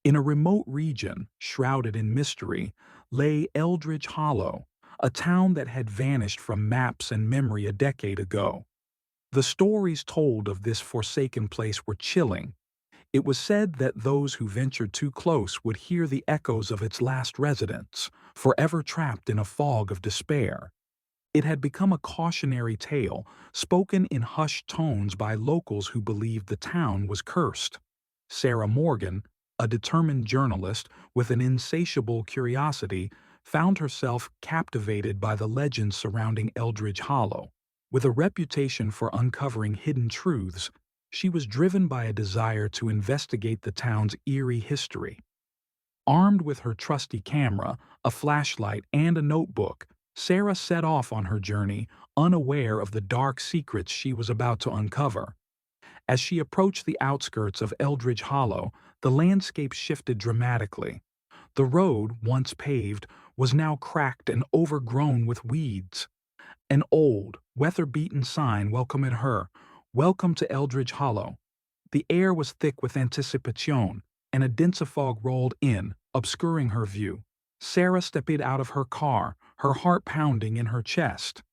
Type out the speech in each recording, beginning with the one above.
In a remote region, shrouded in mystery, lay Eldridge Hollow, a town that had vanished from maps and memory a decade ago. The stories told of this forsaken place were chilling. It was said that those who ventured too close would hear the echoes of its last residents, forever trapped in a fog of despair. It had become a cautionary tale, spoken in hushed tones by locals who believed the town was cursed. Sarah Morgan, a determined journalist with an insatiable curiosity, found herself captivated by the legends surrounding Eldridge Hollow. With a reputation for uncovering hidden truths, she was driven by a desire to investigate the town's eerie history. Armed with her trusty camera, a flashlight, and a notebook, Sarah set off on her journey, unaware of the dark secrets she was about to uncover. As she approached the outskirts of Eldridge Hollow, the landscape shifted dramatically. The road, once paved, was now cracked and overgrown with weeds. An old, weather-beaten sign welcomed her, "Welcome to Eldridge Hollow." The air was thick with anticipation, and a denser fog rolled in, obscuring her view. Sarah stepped out of her car, her heart pounding in her chest.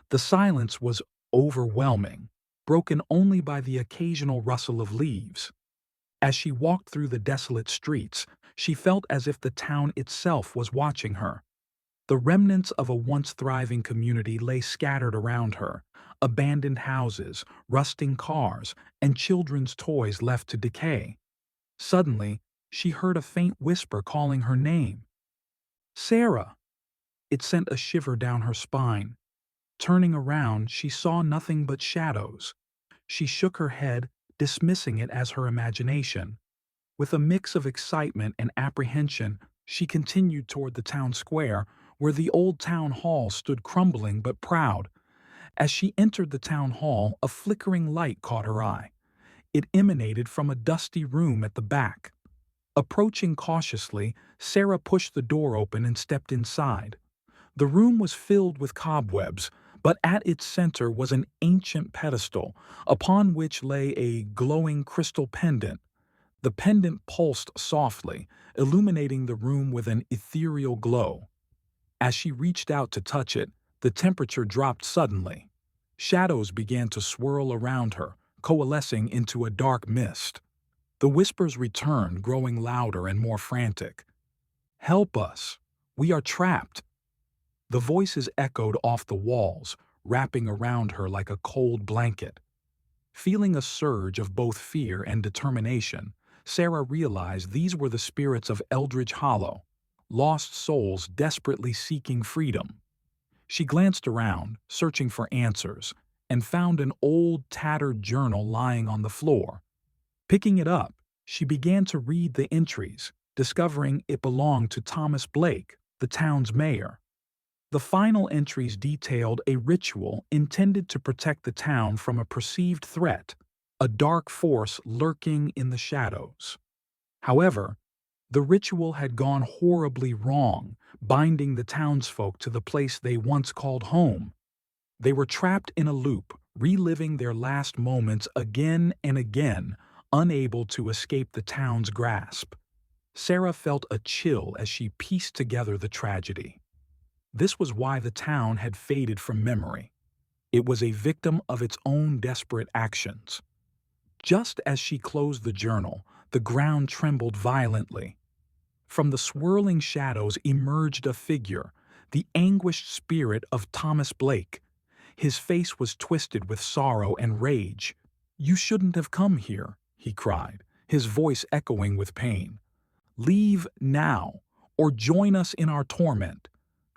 The silence was overwhelming, broken only by the occasional rustle of leaves. As she walked through the desolate streets, she felt as if the town itself was watching her. The remnants of a once thriving community lay scattered around her: abandoned houses, rusting cars, and children's toys left to decay. Suddenly, she heard a faint whisper calling her name. "Sarah!" It sent a shiver down her spine. Turning around, she saw nothing but shadows. She shook her head, dismissing it as her imagination. With a mix of excitement and apprehension, she continued toward the town square, where the old town hall stood crumbling but proud. As she entered the town hall, a flickering light caught her eye. It emanated from a dusty room at the back. Approaching cautiously, Sarah pushed the door open and stepped inside. The room was filled with cobwebs, but at its center was an ancient pedestal, upon which lay a glowing crystal pendant. The pendant pulsed softly, illuminating the room with an ethereal glow. As she reached out to touch it, the temperature dropped suddenly. Shadows began to swirl around her, coalescing into a dark mist. The whispers returned, growing louder and more frantic. "Help us! We are trapped!" The voices echoed off the walls, wrapping around her like a cold blanket. Feeling a surge of both fear and determination, Sarah realized these were the spirits of Eldridge Hollow, lost souls desperately seeking freedom. She glanced around, searching for answers, and found an old, tattered journal lying on the floor. Picking it up, she began to read the entries, discovering it belonged to Thomas Blake, the town's mayor. The final entries detailed a ritual intended to protect the town from a perceived threat, a dark force lurking in the shadows. However, the ritual had gone horribly wrong, binding the townsfolk to the place they once called home. They were trapped in a loop, reliving their last moments again and again, unable to escape the town's grasp. Sarah felt a chill as she pieced together the tragedy. This was why the town had faded from memory. It was a victim of its own desperate actions. Just as she closed the journal, the ground trembled violently. From the swirling shadows emerged a figure, the anguished spirit of Thomas Blake. His face was twisted with sorrow and rage. "You shouldn't have come here," he cried, his voice echoing with pain. "Leave now, or join us in our torment."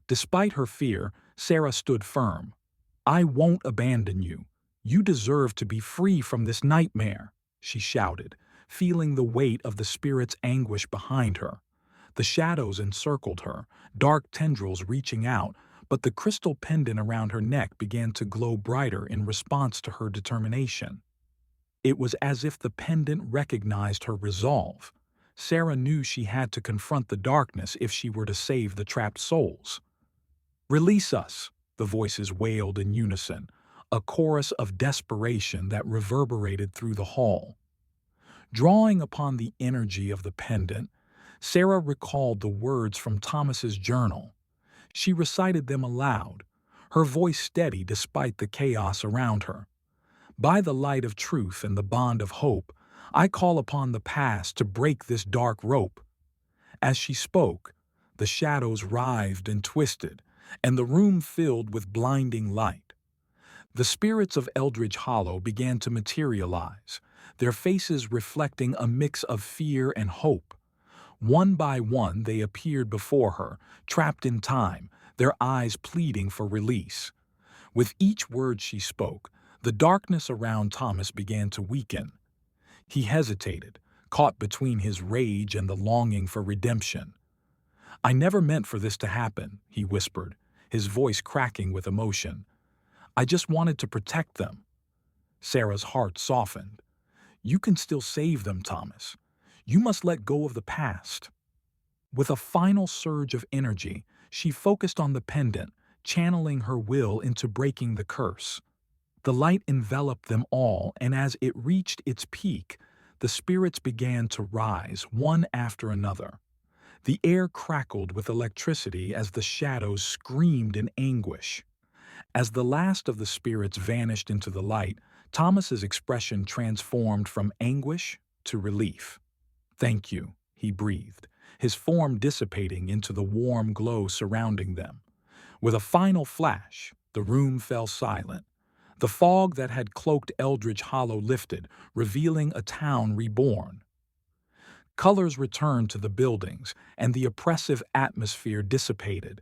Despite her fear, Sarah stood firm. "I won't abandon you. You deserve to be free from this nightmare," she shouted, feeling the weight of the spirit's anguish behind her. The shadows encircled her, dark tendrils reaching out, but the crystal pendant around her neck began to glow brighter in response to her determination. It was as if the pendant recognized her resolve. Sarah knew she had to confront the darkness if she were to save the trapped souls. "Release us," the voices wailed in unison, a chorus of desperation that reverberated through the hall. Drawing upon the energy of the pendant, Sarah recalled the words from Thomas's journal. She recited them aloud, her voice steady despite the chaos around her. By the light of truth and the bond of hope, I call upon the past to break this dark rope. As she spoke, the shadows writhed and twisted, and the room filled with blinding light. The spirits of Eldridge Hollow began to materialize, their faces reflecting a mix of fear and hope. One by one they appeared before her, trapped in time, their eyes pleading for release. With each word she spoke, the darkness around Thomas began to weaken. He hesitated, caught between his rage and the longing for redemption. "I never meant for this to happen," he whispered, his voice cracking with emotion. "I just wanted to protect them." Sarah's heart softened. "You can still save them, Thomas. You must let go of the past." With a final surge of energy, she focused on the pendant, channeling her will into breaking the curse. The light enveloped them all, and as it reached its peak, the spirits began to rise, one after another. The air crackled with electricity as the shadows screamed in anguish. As the last of the spirits vanished into the light, Thomas's expression transformed from anguish to relief. "Thank you," he breathed, his form dissipating into the warm glow surrounding them. With a final flash, the room fell silent. The fog that had cloaked Eldridge Hollow lifted, revealing a town reborn. Colors returned to the buildings, and the oppressive atmosphere dissipated.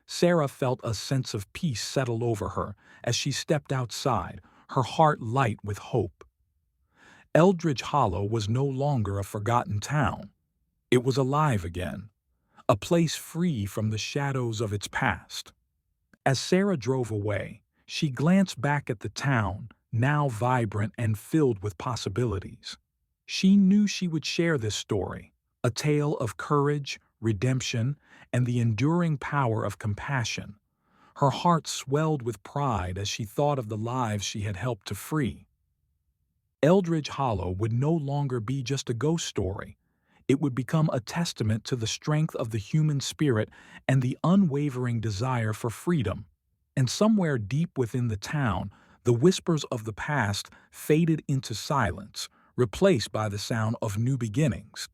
Sarah felt a sense of peace settle over her as she stepped outside, her heart light with hope. Eldridge Hollow was no longer a forgotten town. It was alive again, a place free from the shadows of its past. As Sarah drove away, she glanced back at the town, now vibrant and filled with possibilities. She knew she would share this story, a tale of courage, redemption, and the enduring power of compassion. Her heart swelled with pride as she thought of the lives she had helped to free. Eldridge Hollow would no longer be just a ghost story. It would become a testament to the strength of the human spirit and the unwavering desire for freedom. And somewhere deep within the town, the whispers of the past faded into silence, replaced by the sound of new beginnings.